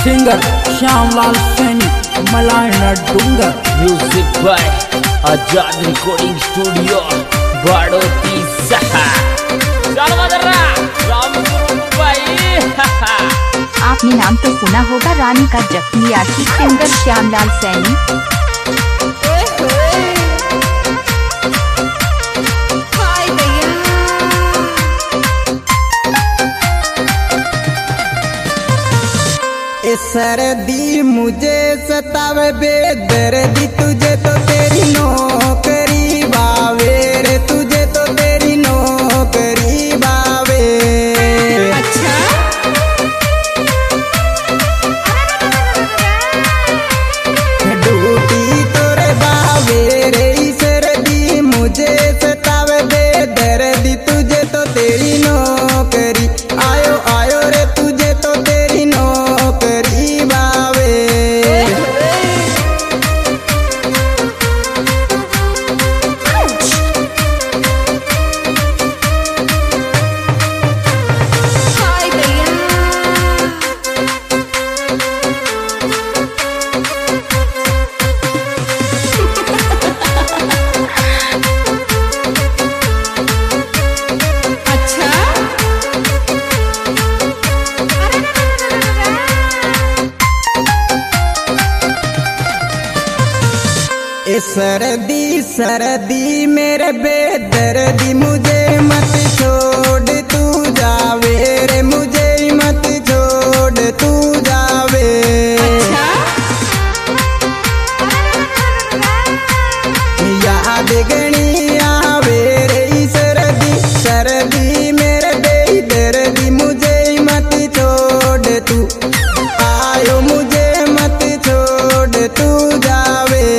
Singer Shyamlal Saini मलायना डूंगर। Music by Azad recording studio Badoti सहा। आपने नाम तो सुना होगा रानी का जख्मी आशिक सिंगर श्यामलाल सैनी। सर्दी मुझे सतावे बेदर्दी तुझे तो तेरी नौकरी बावे रे, तुझे तो तेरी नौकरी बावे। अच्छा ड्यूटी तोरे बावे रे, सर्दी मुझे सतावे बेदर्दी तुझे तो तेरी नौकरी। आयो आयो रे तुझे तो तेरी नौकरी बावे। सर्दी सर्दी मेरे बेदर्दी मुझे मत छोड़ तू जावे रे, मुझे मत छोड़ तू जावे। अच्छा? याद गणी आवे रे सर्दी सर्दी मेरे बेदर्दी मुझे मत छोड़ तू आयो, मुझे मत छोड़ तू जावे।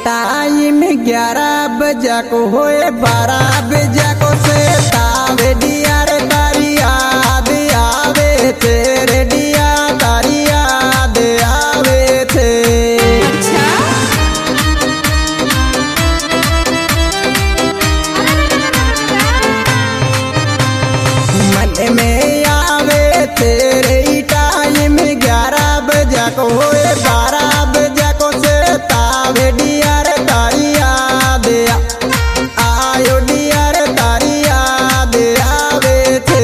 टाइम 11 बजा को होए 12 बजा को से तावे डिया रे तारी याद आवे तेरे डिया तारी याद आवे थे। अच्छा? मन में आवे तेरे टाइम 11 बजा को होए 12 बजा को से तावे डिया रे तारी याद आयो, डिया रे तारी याद आवे थे।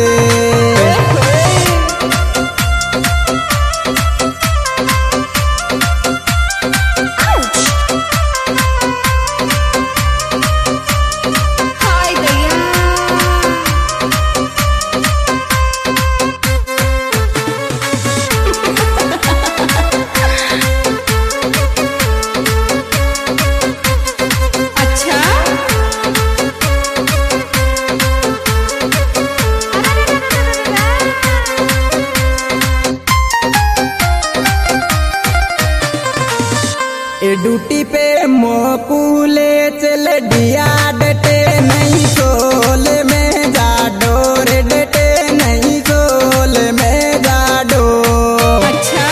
ड्यूटी पे मोकूले चल डिया डटे नहीं सोल में जाडो रे, डटे नहीं सोल में जाडो। अच्छा?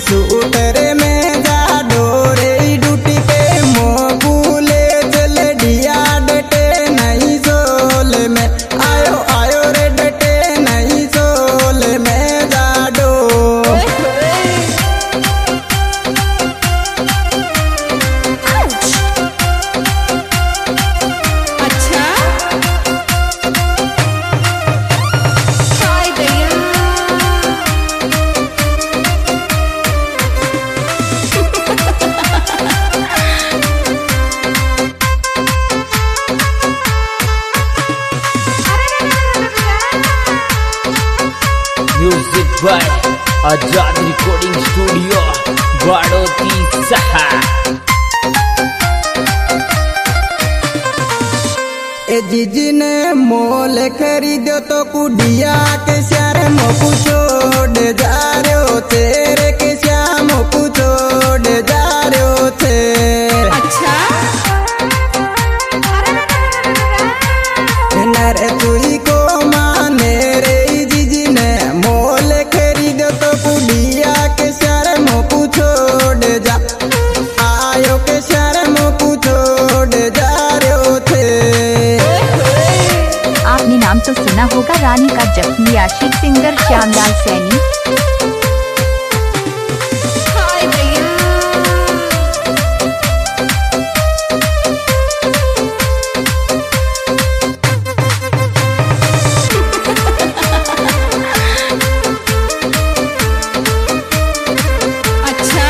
सूटर में जाडो रे ड्यूटी पे मोकूले चल डिया डटे नहीं सोल में। आयो आयो रे डटे नहीं सोल में जाडो। Music by Azad recording studio Badoti सहा। ए जीजी ने मोल खरीदो तो कुडिया के श्यार मोकू छोड़ जा रहे हो तेरे के श्याम मोकू छोड़ जा रहे हो थे। अच्छा नरे तुई को माने रे जीजी ने मोल खरीदो तो कुडिया के श्यार मोकू छोड़ जा आयो के श्यार मोकू छोड़ जा रहे हो थे। आपने नाम तो सुना होगा रानी का जख्मी आशिक सिंगर श्यामलाल सैनी। हाय भैया अच्छा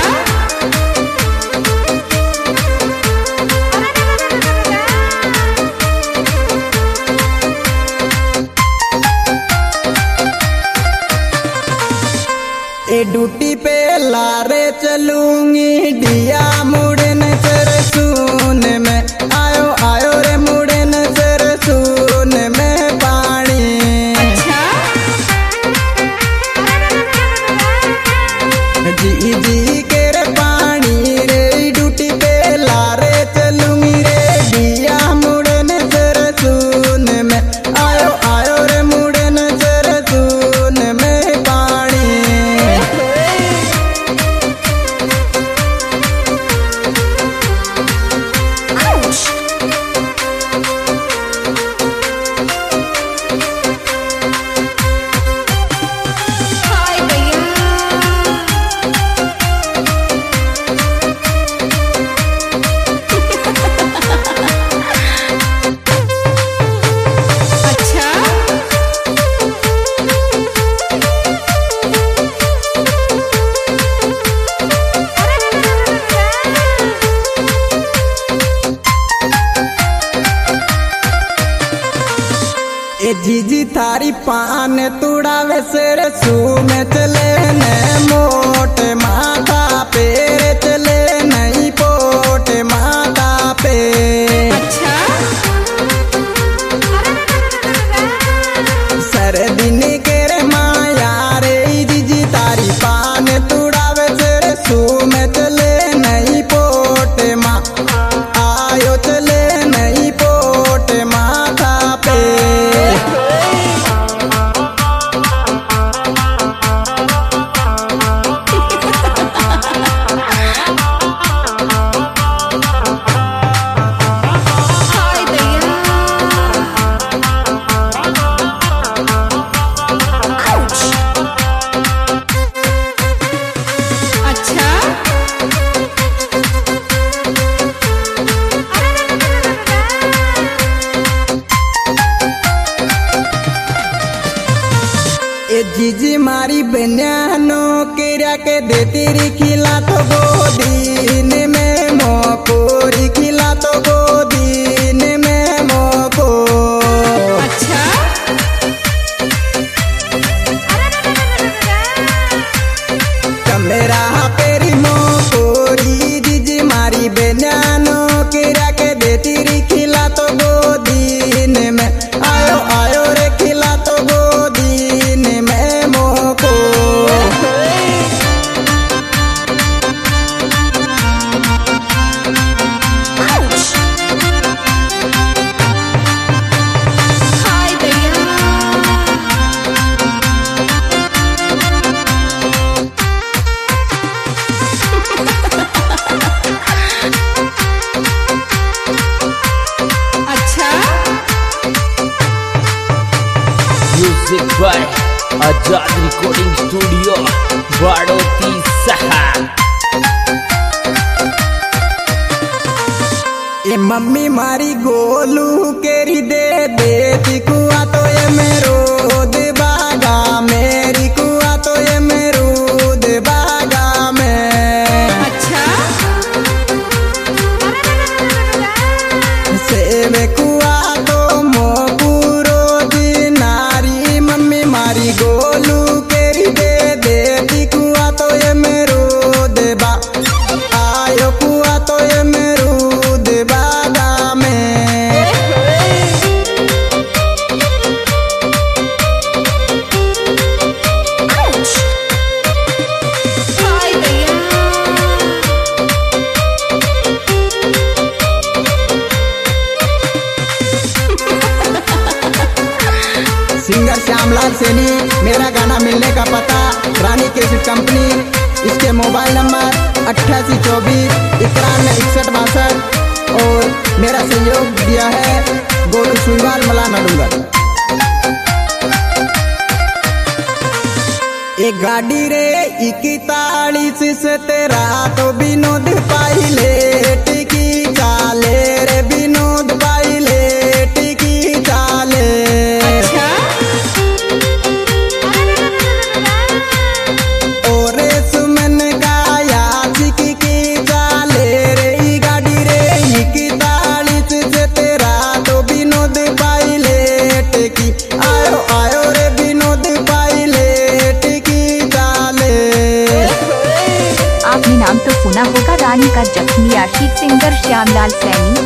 ए ड्यूटी पे लारे चलूंगी डिया मुड़े न सुन में आयो आयो रे मुड़े न सुन में पानी। अच्छा जी जी के रे पानी रे ड्यूटी पे लारे चलूंगी रे डिया मुड़े न सुन में आयो आयो रे मुड़े न सुन में पानी। हाय भैया अच्छा ए जीजी थारी पान तुड़ावे सिर सू में चले न मोट माथा पे रे चले नहीं पोट माथा पे। अच्छा सरदिन के रे माया रे जीजी तारी पान तुड़ावे सिर सू में चले नहीं पोट मा आयो चले नहीं पोट माथा पे। हाय भैया अच्छा ए जीजी मारी बन्यानो केरा के देती री खिला तो गोदीन में मोकोरी खिला तो गोदीन में मोको। अच्छा कमेरा पेरी मोकोरी जीजी मारी बन्यानो केरा के देती री खिला तो गोदीन में आयो आयो रे खिला तो गोदीन में मोको। हाय भैया अच्छा music by Azad recording studio Badoti सहा। ए मम्मी मारी गोलू केरी दे देती कुआ तो ये मेरो दे बागा मेरी कुआ तो ये मेरो दे बागा में। अच्छा सेवे कुआ तो मोपूरो दी नारी मम्मी मारी गोलू केरी दे देती कुआ तो ये मेरो दे बा आयो कुआ तो ये मेरो दे बागा में। सैनी। मेरा गाना मिलने का पता रानी कैसेट कंपनी, इसके मोबाइल नंबर 8824-916162 और मेरा सहयोग दिया है गोलू सुईवाल मलाना डूंगर। एक गाड़ी रे 41 से तेरा तो विनोद पाइले टिकी चाले रे विनोद पाइले टिकी चाले। अच्छा और सुमन गाया सिकी की चाले रे गाड़ी रे 41 से तेरा तो विनोद पाइले टिकी आयो आयो रे विनोद पाइले टिकी चाले। आपने नाम तो सुना होगा रानी का जख्मी आशिक सिंगर श्यामलाल सैनी।